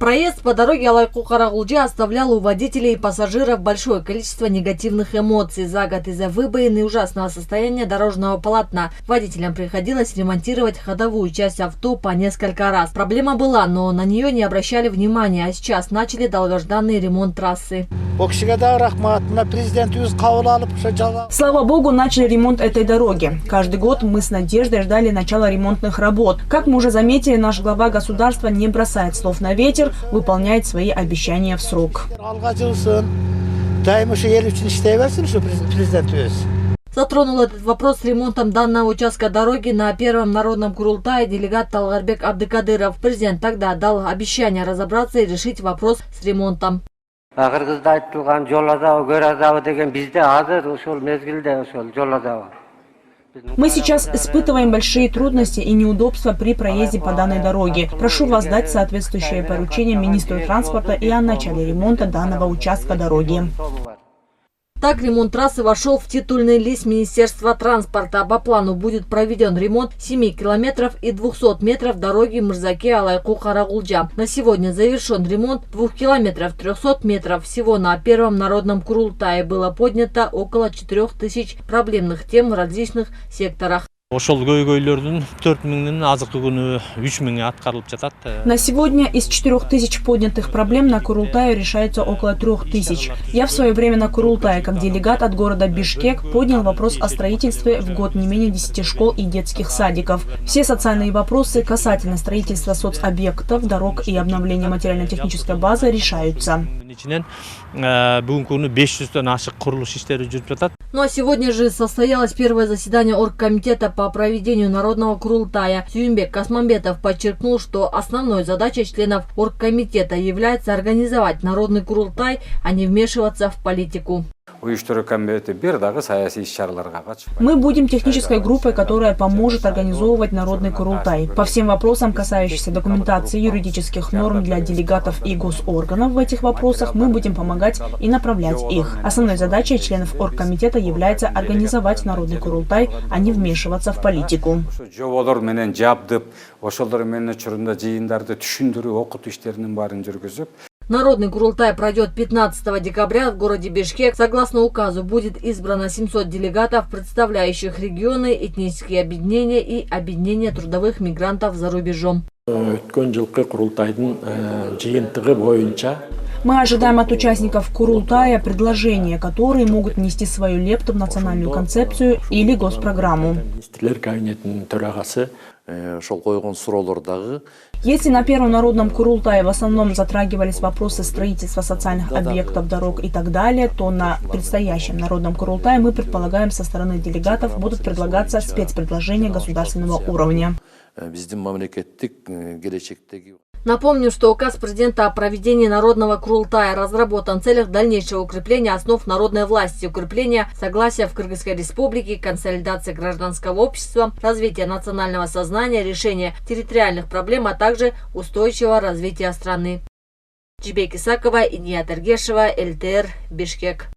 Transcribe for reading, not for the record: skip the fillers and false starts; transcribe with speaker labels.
Speaker 1: Проезд по дороге Алайку-Карагулджи оставлял у водителей и пассажиров большое количество негативных эмоций. За год из-за выбоин и ужасного состояния дорожного полотна водителям приходилось ремонтировать ходовую часть авто по несколько раз. Проблема была, но на нее не обращали внимания, а сейчас начали долгожданный ремонт трассы.
Speaker 2: Слава Богу, начали ремонт этой дороги. Каждый год мы с надеждой ждали начала ремонтных работ. Как мы уже заметили, наш глава государства не бросает слов на ветер, выполняет свои обещания в срок.
Speaker 1: Затронул этот вопрос с ремонтом данного участка дороги на первом народном курултае делегат Талгарбек Абдыкадыров. Президент тогда дал обещание разобраться и решить вопрос с ремонтом.
Speaker 2: Мы сейчас испытываем большие трудности и неудобства при проезде по данной дороге. Прошу вас дать соответствующее поручение министру транспорта и о начале ремонта данного участка дороги.
Speaker 1: Так, ремонт трассы вошел в титульный лист Министерства транспорта. По плану будет проведен ремонт 7 километров и 200 метров дороги Мырзаке-Алайку-Карагулджа. На сегодня завершен ремонт 2 километров 300 метров. Всего на первом народном курултае было поднято около 4000 проблемных тем в различных секторах.
Speaker 2: На сегодня из 4000 поднятых проблем на Курултае решается около 3000. Я в свое время на Курултае, как делегат от города Бишкек, поднял вопрос о строительстве в год не менее 10 школ и детских садиков. Все социальные вопросы касательно строительства соцобъектов, дорог и обновления материально-технической базы решаются.
Speaker 1: Ну а сегодня же состоялось первое заседание оргкомитета по проведению народного курултая. Сюймбек Касмамбетов подчеркнул, что основной задачей членов оргкомитета является организовать народный курултай, а не вмешиваться в политику.
Speaker 2: Мы будем технической группой, которая поможет организовывать народный курултай. По всем вопросам, касающимся документации юридических норм для делегатов и госорганов в этих вопросах, мы будем помогать и направлять их. Основной задачей членов оргкомитета является организовать народный курултай, а не вмешиваться в политику.
Speaker 1: Народный курултай пройдет 15 декабря в городе Бишкек. Согласно указу, будет избрано 700 делегатов, представляющих регионы, этнические объединения и объединения трудовых мигрантов за рубежом.
Speaker 2: Мы ожидаем от участников курултая предложения, которые могут внести свою лепту в национальную концепцию или госпрограмму. Если на первом народном курултае в основном затрагивались вопросы строительства социальных объектов, дорог и так далее, то на предстоящем народном курултае мы предполагаем, со стороны делегатов будут предлагаться спецпредложения государственного уровня.
Speaker 1: Напомню, что указ президента о проведении народного курултая разработан в целях дальнейшего укрепления основ народной власти, укрепления согласия в Кыргызской республике, консолидации гражданского общества, развития национального сознания, решения территориальных проблем, а также устойчивого развития страны. Джибек Исакова, Иния Тергешева, ЛТР, Бишкек.